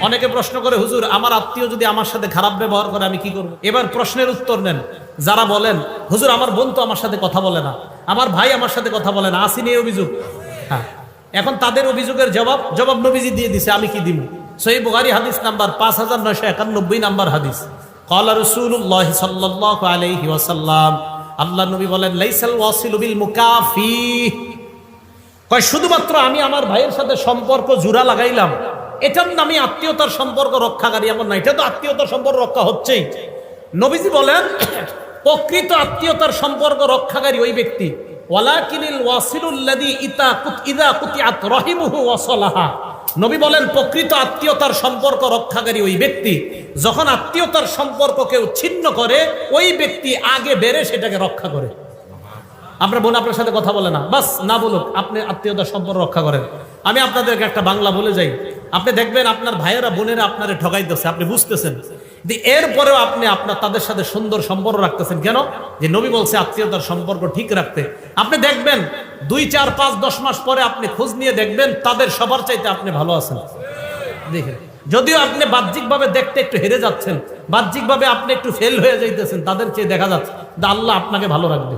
অনেকে প্রশ্ন করে, হুজুর আমার আত্মীয় যদি আমার সাথে খারাপ ব্যবহার করে আমি কি করব? এবার প্রশ্নের উত্তর নেন। যারা বলেন হুজুর আমার বোন তো আমার সাথে কথা বলে না, আমার ভাই আমার সাথে কথা বলে না, আসেনি এই অভিযোগ? হ্যাঁ, এখন তাদের অভিযোগের জবাব নবীজি দিয়ে দিছে, আমি কি দিব? সহিহ বুখারী হাদিস নাম্বার 5991 নাম্বার হাদিস। ক্বালা রাসূলুল্লাহ সাল্লাল্লাহু আলাইহি ওয়াসাল্লাম, আল্লাহ নবী বলেন, লাইসাল ওয়াসিলু বিল মুকাফি, কয় শুধুমাত্র আমি আমার ভাইয়ের সাথে সম্পর্ক জোড়া লাগাইলাম এটার নামে আত্মীয়তার সম্পর্ক রক্ষাকারী এমন না, এটা তো আত্মীয়তার সম্পর্ক রক্ষা হচ্ছেই। নবীজি বলেন প্রকৃত আত্মীয়তার সম্পর্ক রক্ষাকারী ওই ব্যক্তি, ওয়ালাকিনিল ওয়াসিলুল্লাযী ইযা কুতিআত রাহিমুহু ওয়াসালাহা। নবী বলেন প্রকৃত আত্মীয়তার সম্পর্ক রক্ষাকারী ওই ব্যক্তি, যখন আত্মীয়তার সম্পর্ক কেউ ছিন্ন করে ওই ব্যক্তি আগে বেড়ে সেটাকে রক্ষা করে। আপনার বোন আপনার সাথে কথা বলে না, বাস না বলুক, আপনি আত্মীয়তার সম্পর্ক রক্ষা করেন। আমি আপনাদেরকে একটা বাংলা বলে যাই, আপনি দেখবেন আপনার ভাইয়েরা বোনেরা আপনারে ঠকাইতেছে, আপনি বুঝতেছেন, এরপরেও আপনি তাদের সাথে সুন্দর সম্পর্ক রাখতেছেন কেন? যে নবী বলছে আত্মীয়তার সম্পর্ক ঠিক রাখতে। আপনি দেখবেন 2, 4, 5, 10 মাস পরে আপনি খোঁজ নিয়ে দেখবেন তাদের সবার চাইতে আপনি ভালো আছেন। দেখেন, যদিও আপনি বাহ্যিকভাবে দেখতে একটু হেরে যাচ্ছেন, বাহ্যিকভাবে আপনি একটু ফেল হয়ে যাইতেছেন, তাদের চেয়ে দেখা যাচ্ছে আল্লাহ আপনাকে ভালো রাখবে।